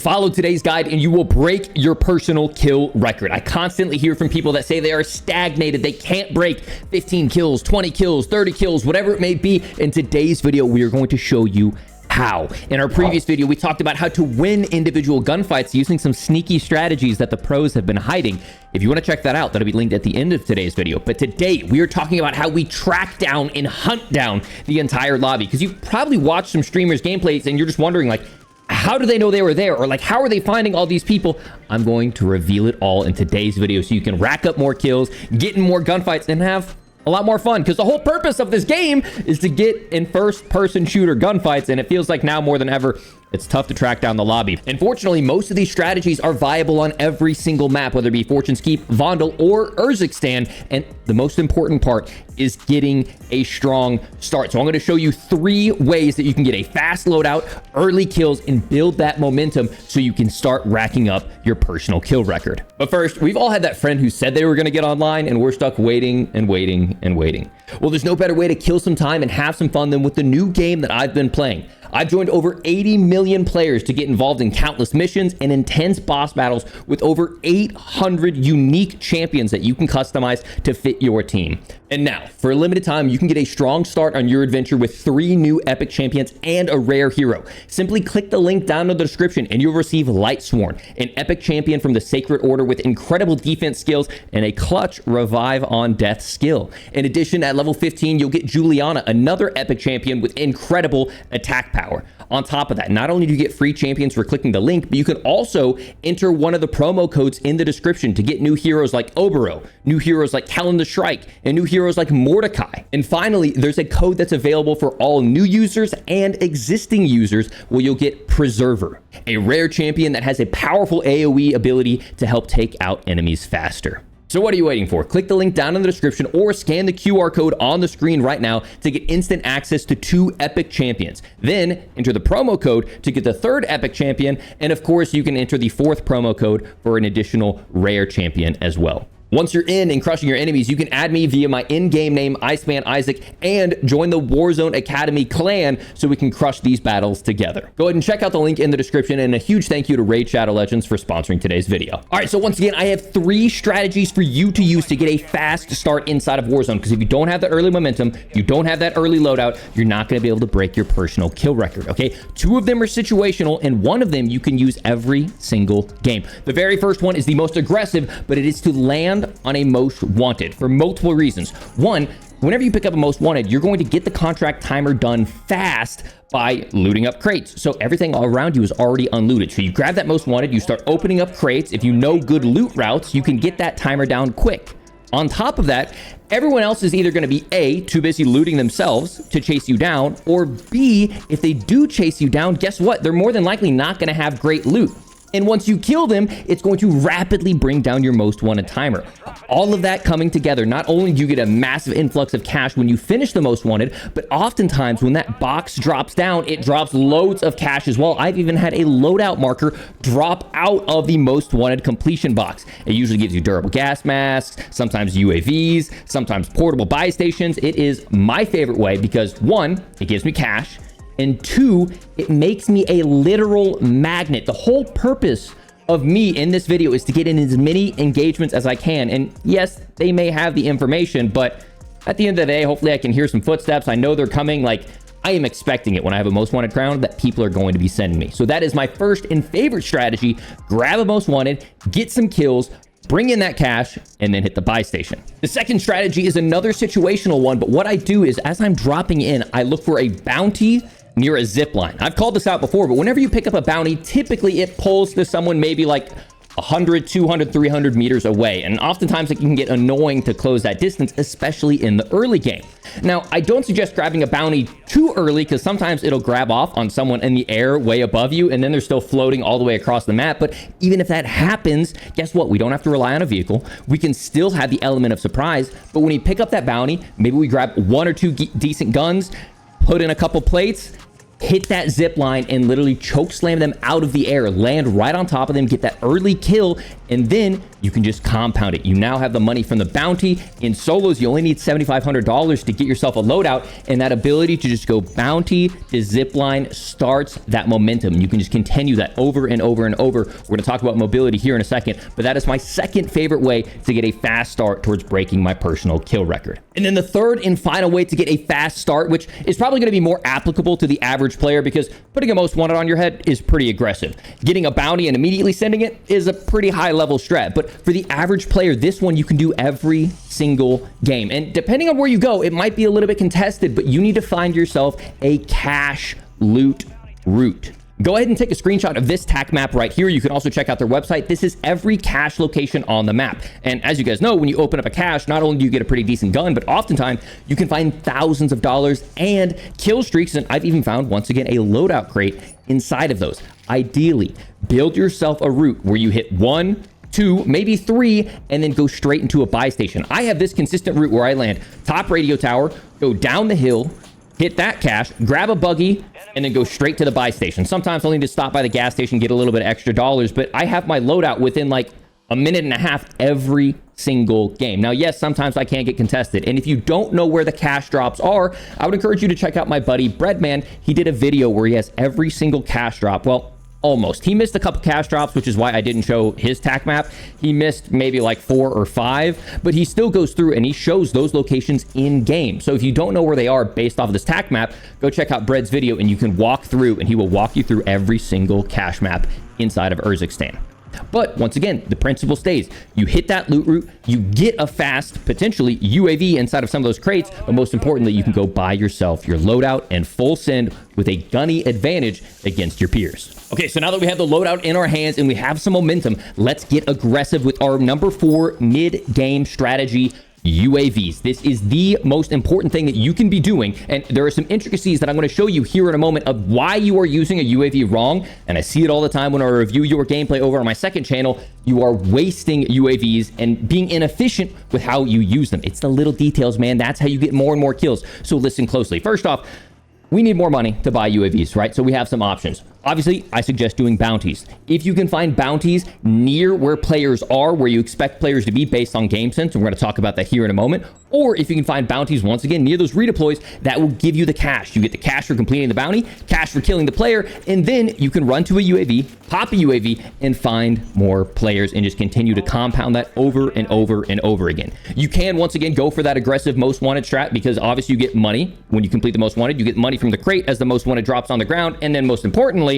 Follow today's guide and you will break your personal kill record. I constantly hear from people that say they are stagnated. They can't break 15 kills, 20 kills, 30 kills, whatever it may be. In today's video, we are going to show you how. In our previous video, we talked about how to win individual gunfights using some sneaky strategies that the pros have been hiding. If you want to check that out, that'll be linked at the end of today's video. But today, we are talking about how we track down and hunt down the entire lobby. Because you've probably watched some streamers' gameplays and you're just wondering, like, how do they know they were there? Or like, how are they finding all these people? I'm going to reveal it all in today's video so you can rack up more kills, get in more gunfights, and have a lot more fun, because the whole purpose of this game is to get in first-person shooter gunfights, and it feels like now more than ever, it's tough to track down the lobby. Unfortunately, most of these strategies are viable on every single map, whether it be Fortune's Keep, Vondel, or Urzikstan, and the most important part is getting a strong start. So I'm going to show you 3 ways that you can get a fast loadout, early kills, and build that momentum so you can start racking up your personal kill record. But first, we've all had that friend who said they were going to get online, and we're stuck waiting and waiting and waiting. Well, there's no better way to kill some time and have some fun than with the new game that I've been playing. I've joined over 80 million players to get involved in countless missions and intense boss battles with over 800 unique champions that you can customize to fit your team. And now, for a limited time, you can get a strong start on your adventure with 3 new epic champions and a rare hero. Simply click the link down in the description and you'll receive Lightsworn, an epic champion from the Sacred Order with incredible defense skills and a clutch revive on death skill. In addition, at level 15, you'll get Juliana, another epic champion with incredible attack power. On top of that, not only do you get free champions for clicking the link, but you can also enter one of the promo codes in the description to get new heroes like Oboro, new heroes like Kellan the Shrike, and new heroes like Mordecai. And finally, there's a code that's available for all new users and existing users where you'll get Preserver, a rare champion that has a powerful AoE ability to help take out enemies faster. So what are you waiting for? Click the link down in the description or scan the QR code on the screen right now to get instant access to 2 epic champions. Then enter the promo code to get the 3rd epic champion. And of course, you can enter the 4th promo code for an additional rare champion as well. Once you're in and crushing your enemies, you can add me via my in-game name, IceManIsaac, and join the Warzone Academy clan so we can crush these battles together. Go ahead and check out the link in the description, and a huge thank you to Raid Shadow Legends for sponsoring today's video. All right, so once again, I have 3 strategies for you to use to get a fast start inside of Warzone, because if you don't have the early momentum, you don't have that early loadout, you're not going to be able to break your personal kill record, okay? 2 of them are situational, and 1 of them you can use every single game. The very first one is the most aggressive, but it is to land on a most wanted for multiple reasons. 1, whenever you pick up a most wanted, you're going to get the contract timer done fast by looting up crates. So everything all around you is already unlooted. So you grab that most wanted, you start opening up crates. If you know good loot routes, you can get that timer down quick. On top of that, everyone else is either going to be A, too busy looting themselves to chase you down, or B, if they do chase you down, guess what? They're more than likely not going to have great loot. And once you kill them, it's going to rapidly bring down your most wanted timer. All of that coming together, not only do you get a massive influx of cash when you finish the most wanted, but oftentimes when that box drops down, it drops loads of cash as well. I've even had a loadout marker drop out of the most wanted completion box. It usually gives you durable gas masks, sometimes UAVs, sometimes portable buy stations. It is my favorite way because 1, it gives me cash, and 2, it makes me a literal magnet. The whole purpose of me in this video is to get in as many engagements as I can. And yes, they may have the information, but at the end of the day, hopefully I can hear some footsteps. I know they're coming. Like, I am expecting it when I have a most wanted crown that people are going to be sending me. So that is my first and favorite strategy. Grab a most wanted, get some kills, bring in that cash, and then hit the buy station. The second strategy is another situational one, but what I do is as I'm dropping in, I look for a bounty near a zip line. I've called this out before, but whenever you pick up a bounty, typically it pulls to someone maybe like 100, 200, 300 meters away. And oftentimes it can get annoying to close that distance, especially in the early game. Now, I don't suggest grabbing a bounty too early because sometimes it'll grab off on someone in the air way above you and then they're still floating all the way across the map. But even if that happens, guess what? We don't have to rely on a vehicle. We can still have the element of surprise. But when you pick up that bounty, maybe we grab 1 or 2 decent guns, put in a couple plates, hit that zip line and literally choke slam them out of the air, land right on top of them, get that early kill, and then you can just compound it. You now have the money from the bounty. In solos, you only need $7,500 to get yourself a loadout, and that ability to just go bounty to zip line starts that momentum. You can just continue that over and over and over. We're going to talk about mobility here in a second, but that is my second favorite way to get a fast start towards breaking my personal kill record. And then the third and final way to get a fast start, which is probably going to be more applicable to the average player because putting a most wanted on your head is pretty aggressive. Getting a bounty and immediately sending it is a pretty high level strat. But for the average player, this one you can do every single game. And depending on where you go, it might be a little bit contested, but you need to find yourself a cash loot route. Go ahead and take a screenshot of this tac map right here. You can also check out their website. This is every cache location on the map. And as you guys know, when you open up a cache, not only do you get a pretty decent gun, but oftentimes you can find thousands of dollars and kill streaks. And I've even found, once again, a loadout crate inside of those. Ideally, build yourself a route where you hit 1, 2, maybe 3, and then go straight into a buy station. I have this consistent route where I land top radio tower, go down the hill, hit that cache, grab a buggy, and then go straight to the buy station. Sometimes I'll need to stop by the gas station, get a little bit of extra dollars, but I have my loadout within like a minute and a half every single game. Now, yes, sometimes I can't get contested. And if you don't know where the cash drops are, I would encourage you to check out my buddy Breadman. He did a video where he has every single cash drop. Well, almost. He missed a couple cash drops, which is why I didn't show his tac map. He missed maybe like 4 or 5, but he still goes through and he shows those locations in game. So if you don't know where they are based off of this tac map, go check out Bread's video and you can walk through and he will walk you through every single cache map inside of Urzikstan. But once again, the principle stays. You hit that loot route, you get a fast, potentially UAV inside of some of those crates, but most importantly, you can go buy yourself your loadout and full send with a gunny advantage against your peers. Okay, so now that we have the loadout in our hands and we have some momentum, let's get aggressive with our number 4 mid-game strategy, UAVs. This is the most important thing that you can be doing, and there are some intricacies that I'm going to show you here in a moment of why you are using a UAV wrong, and I see it all the time when I review your gameplay over on my second channel. You are wasting UAVs and being inefficient with how you use them. It's the little details, man. That's how you get more and more kills. So listen closely. First off, we need more money to buy UAVs, right? So we have some options. Obviously, I suggest doing bounties. If you can find bounties near where players are, where you expect players to be based on game sense, and we're going to talk about that here in a moment, or if you can find bounties, once again, near those redeploys, that will give you the cash. You get the cash for completing the bounty, cash for killing the player, and then you can run to a UAV, pop a UAV, and find more players and just continue to compound that over and over and over again. You can, once again, go for that aggressive most wanted strat because obviously you get money when you complete the most wanted. You get money from the crate as the most wanted drops on the ground, and then most importantly,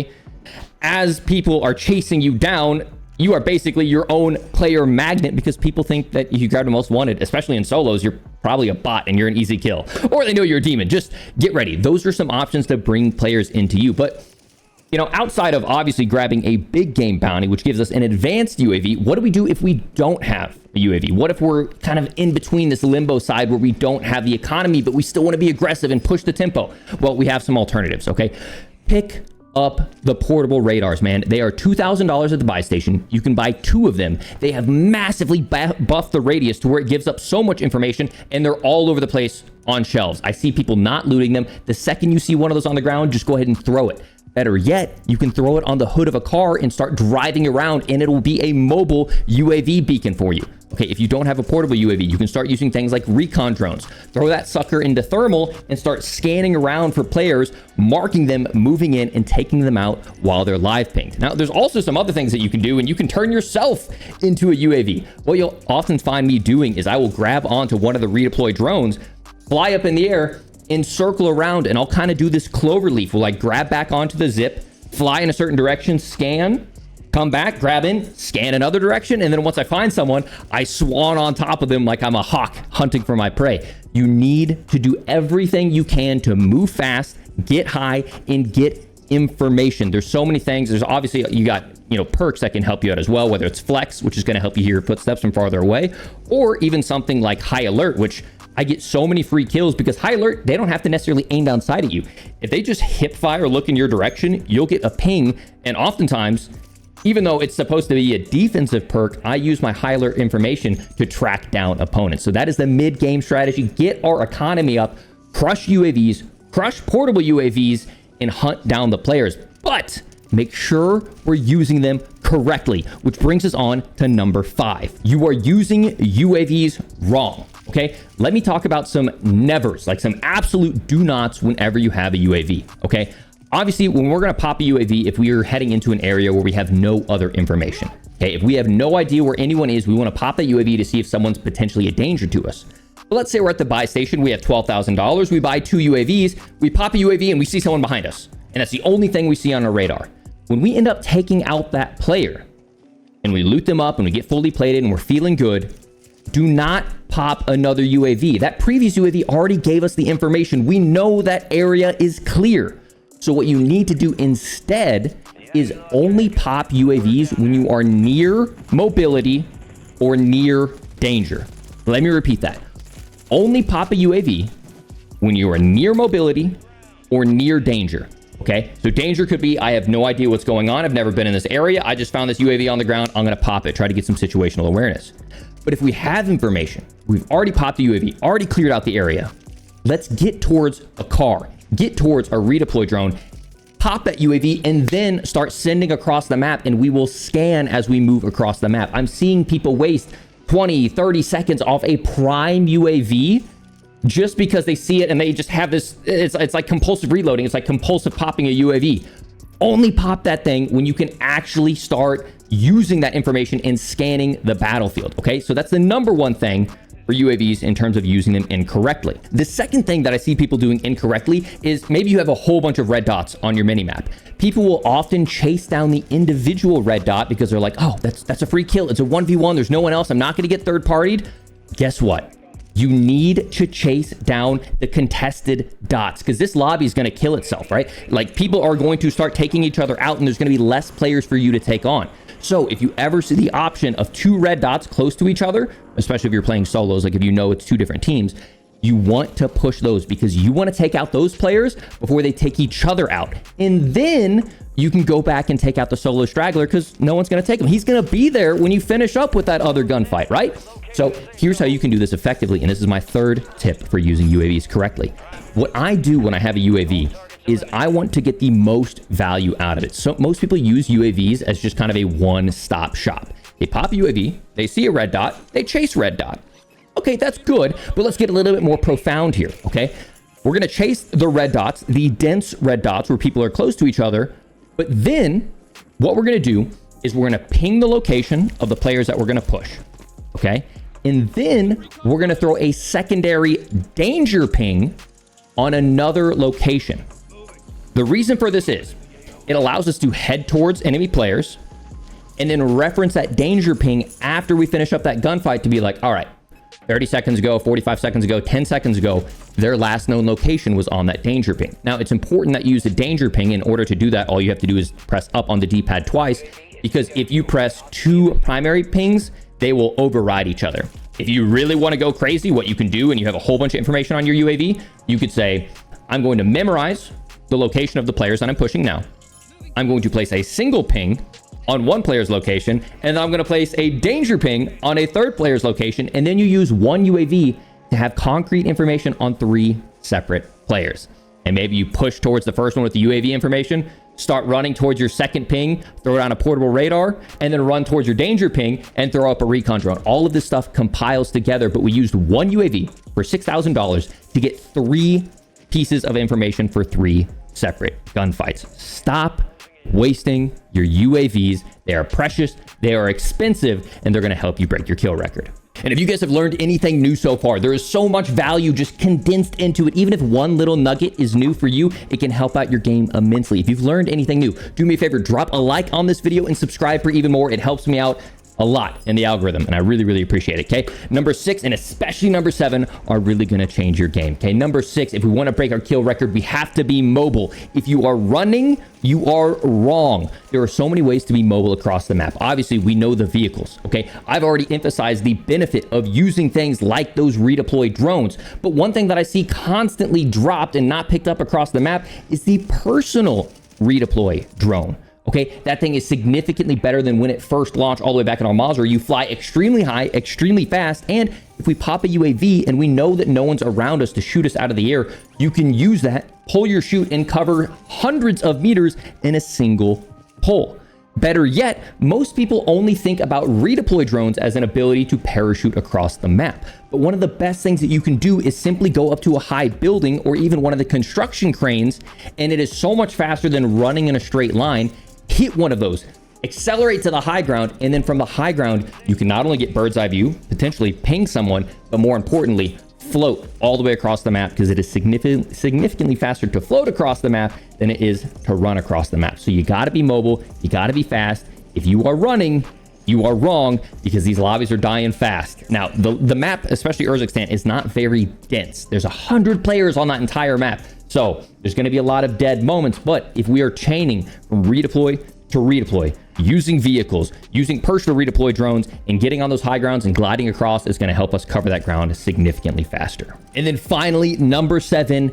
as people are chasing you down, you are basically your own player magnet because people think that if you grab the most wanted, especially in solos, you're probably a bot and you're an easy kill, or they know you're a demon. Just get ready. Those are some options to bring players into you. But you know, outside of obviously grabbing a big game bounty, which gives us an advanced UAV, what do we do if we don't have a UAV? What if we're kind of in between this limbo side where we don't have the economy, but we still want to be aggressive and push the tempo? Well, we have some alternatives, okay? Pick up the portable radars, man. They are $2,000 at the buy station. You can buy 2 of them. They have massively buffed the radius to where it gives up so much information, and they're all over the place on shelves. I see people not looting them. The second you see one of those on the ground, just go ahead and throw it. Better yet, you can throw it on the hood of a car and start driving around, and it will be a mobile UAV beacon for you. Okay, if you don't have a portable UAV, you can start using things like recon drones. Throw that sucker into thermal and start scanning around for players, marking them, moving in, and taking them out while they're live pinged. Now, there's also some other things that you can do, and you can turn yourself into a UAV. What you'll often find me doing is I will grab onto one of the redeployed drones, fly up in the air, and circle around, and I'll kind of do this clover leaf. We'll like grab back onto the zip, fly in a certain direction, scan, come back, grab in, scan another direction, and then once I find someone, I swan on top of them like I'm a hawk hunting for my prey. You need to do everything you can to move fast, get high, and get information. There's so many things. There's obviously, you got, you know, perks that can help you out as well, whether it's flex, which is going to help you hear your footsteps from farther away, or even something like high alert, which I get so many free kills because high alert, they don't have to necessarily aim down sight at you. If they just hip fire, look in your direction, you'll get a ping. And oftentimes, even though it's supposed to be a defensive perk, I use my high alert information to track down opponents. So that is the mid-game strategy. Get our economy up, crush UAVs, crush portable UAVs, and hunt down the players. But make sure we're using them correctly, which brings us on to number 5. You are using UAVs wrong. Okay, let me talk about some nevers, like some absolute do nots whenever you have a UAV. Okay, obviously, when we're going to pop a UAV, if we are heading into an area where we have no other information, okay, if we have no idea where anyone is, we want to pop that UAV to see if someone's potentially a danger to us. But let's say we're at the buy station, we have $12,000, we buy 2 UAVs, we pop a UAV and we see someone behind us, and that's the only thing we see on our radar. When we end up taking out that player and we loot them up and we get fully plated and we're feeling good, do not pop another UAV. That previous UAV already gave us the information. We know that area is clear. So what you need to do instead is only pop UAVs when you are near mobility or near danger. Let me repeat that. Only pop a UAV when you are near mobility or near danger. Okay, so danger could be, I have no idea what's going on. I've never been in this area. I just found this UAV on the ground. I'm going to pop it, try to get some situational awareness. But if we have information, we've already popped the UAV, already cleared out the area. Let's get towards a car, get towards a redeploy drone, pop that UAV, and then start sending across the map, and we will scan as we move across the map. I'm seeing people waste 20, 30 seconds off a prime UAV just because they see it and they just have this, it's like compulsive reloading. It's like compulsive popping a UAV. Only pop that thing when you can actually start using that information and scanning the battlefield. Okay, so that's the number one thing for UAVs in terms of using them incorrectly. The second thing that I see people doing incorrectly is maybe you have a whole bunch of red dots on your minimap. People will often chase down the individual red dot because they're like, oh, that's a free kill. It's a 1v1. There's no one else. I'm not going to get third partied. Guess what? You need to chase down the contested dots because this lobby is going to kill itself, right? Like people are going to start taking each other out and there's going to be less players for you to take on. So if you ever see the option of 2 red dots close to each other, especially if you're playing solos, like if you know it's 2 different teams, you want to push those because you want to take out those players before they take each other out. And then you can go back and take out the solo straggler because no one's going to take him. He's going to be there when you finish up with that other gunfight, right? So here's how you can do this effectively. And this is my third tip for using UAVs correctly. What I do when I have a UAV is I want to get the most value out of it. So most people use UAVs as just kind of a one-stop shop. They pop a UAV, they see a red dot, they chase red dot. Okay, that's good, but let's get a little bit more profound here, okay? We're gonna chase the red dots, the dense red dots where people are close to each other, but then what we're gonna do is we're gonna ping the location of the players that we're gonna push, okay? And then we're gonna throw a secondary danger ping on another location. The reason for this is it allows us to head towards enemy players and then reference that danger ping after we finish up that gunfight to be like, all right, 30 seconds ago, 45 seconds ago, 10 seconds ago, their last known location was on that danger ping. Now, it's important that you use the danger ping. In order to do that, all you have to do is press up on the D-pad twice, because if you press 2 primary pings, they will override each other. If you really want to go crazy, what you can do, and you have a whole bunch of information on your UAV, you could say, I'm going to memorize the location of the players that I'm pushing now. I'm going to place a single ping on one player's location, and I'm going to place a danger ping on a third player's location, and then you use one UAV to have concrete information on 3 separate players. And maybe you push towards the first one with the UAV information, start running towards your second ping, throw down a portable radar, and then run towards your danger ping and throw up a recon drone. All of this stuff compiles together, but we used one UAV for $6,000 to get 3 pieces of information for 3 separate gunfights. Stop wasting your UAVs. They are precious, they are expensive, and they're going to help you break your kill record. And if you guys have learned anything new so far, there is so much value just condensed into it. Even if one little nugget is new for you, it can help out your game immensely. If you've learned anything new, do me a favor, drop a like on this video and subscribe for even more. It helps me out a lot in the algorithm, and I really, really appreciate it, okay? Number 6 and especially number 7 are really gonna change your game, okay? Number 6, if we wanna break our kill record, we have to be mobile. If you are running, you are wrong. There are so many ways to be mobile across the map. Obviously, we know the vehicles, okay? I've already emphasized the benefit of using things like those redeployed drones, but one thing that I see constantly dropped and not picked up across the map is the personal redeploy drone. Okay, that thing is significantly better than when it first launched all the way back in Almaz, where you fly extremely high, extremely fast, and if we pop a UAV and we know that no one's around us to shoot us out of the air, you can use that, pull your chute, and cover hundreds of meters in a single pull. Better yet, most people only think about redeploy drones as an ability to parachute across the map. But one of the best things that you can do is simply go up to a high building or even one of the construction cranes, and it is so much faster than running in a straight line. Hit one of those, accelerate to the high ground, and then from the high ground, you can not only get bird's eye view, potentially ping someone, but more importantly, float all the way across the map, because it is significantly faster to float across the map than it is to run across the map. So you got to be mobile, you got to be fast. If you are running, you are wrong, because these lobbies are dying fast. Now, the map, especially Urzikstan, is not very dense. There's 100 players on that entire map. So there's going to be a lot of dead moments, but if we are chaining from redeploy to redeploy, using vehicles, using personal redeploy drones, and getting on those high grounds and gliding across is going to help us cover that ground significantly faster. And then finally, number 7,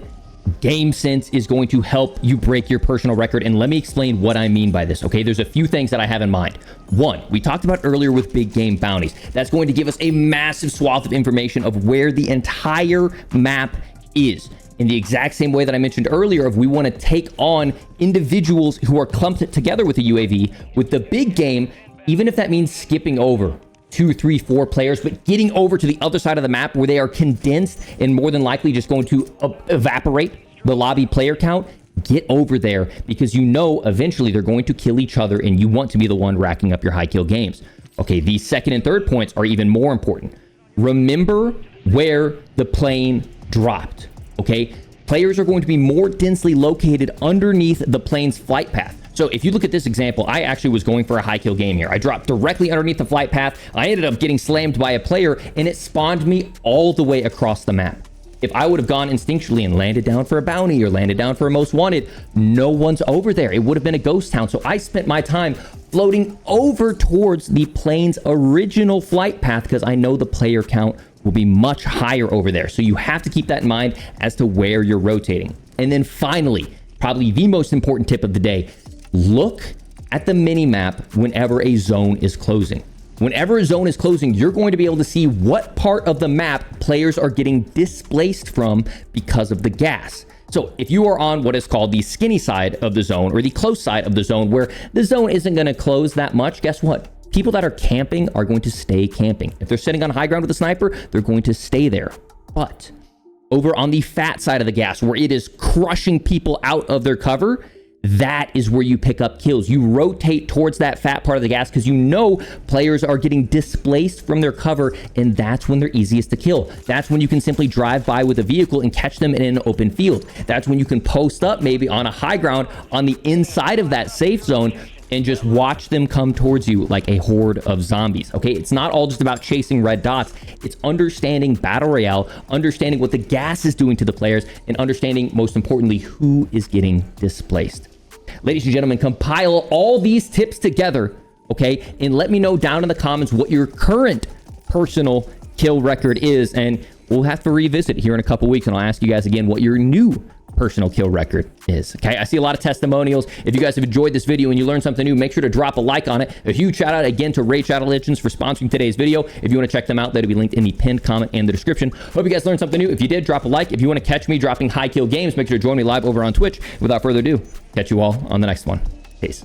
game sense is going to help you break your personal record. And let me explain what I mean by this. Okay, there's a few things that I have in mind. One, we talked about earlier with big game bounties. That's going to give us a massive swath of information of where the entire map is. In the exact same way that I mentioned earlier, if we want to take on individuals who are clumped together with a UAV, with the big game, even if that means skipping over 2, 3, 4 players, but getting over to the other side of the map where they are condensed and more than likely just going to evaporate the lobby player count, get over there, because you know eventually they're going to kill each other and you want to be the one racking up your high kill games. Okay, these second and third points are even more important. Remember where the plane dropped. Okay, players are going to be more densely located underneath the plane's flight path. So if you look at this example, I actually was going for a high kill game here. I dropped directly underneath the flight path. I ended up getting slammed by a player, and it spawned me all the way across the map. If I would have gone instinctually and landed down for a bounty or landed down for a most wanted, no one's over there. It would have been a ghost town. So I spent my time floating over towards the plane's original flight path, because I know the player count will be much higher over there. So you have to keep that in mind as to where you're rotating. And then finally, probably the most important tip of the day, look at the mini map whenever a zone is closing. Whenever a zone is closing, you're going to be able to see what part of the map players are getting displaced from because of the gas. So if you are on what is called the skinny side of the zone, or the close side of the zone, where the zone isn't going to close that much, guess what? People that are camping are going to stay camping. If they're sitting on high ground with a sniper, they're going to stay there. But over on the fat side of the gas, where it is crushing people out of their cover, that is where you pick up kills. You rotate towards that fat part of the gas because you know players are getting displaced from their cover, and that's when they're easiest to kill. That's when you can simply drive by with a vehicle and catch them in an open field. That's when you can post up maybe on a high ground on the inside of that safe zone and just watch them come towards you like a horde of zombies. Okay, it's not all just about chasing red dots. It's understanding battle royale, understanding what the gas is doing to the players, and understanding, most importantly, who is getting displaced. Ladies and gentlemen, compile all these tips together, okay, and let me know down in the comments what your current personal kill record is, and we'll have to revisit here in a couple weeks, and I'll ask you guys again what your new personal kill record is. Okay, I see a lot of testimonials. If you guys have enjoyed this video and you learned something new, make sure to drop a like on it. A huge shout out again to Raid Shadow Legends for sponsoring today's video. If you want to check them out, that'll be linked in the pinned comment and the description. Hope you guys learned something new. If you did, drop a like. If you want to catch me dropping high kill games, make sure to join me live over on Twitch. Without further ado, catch you all on the next one. Peace.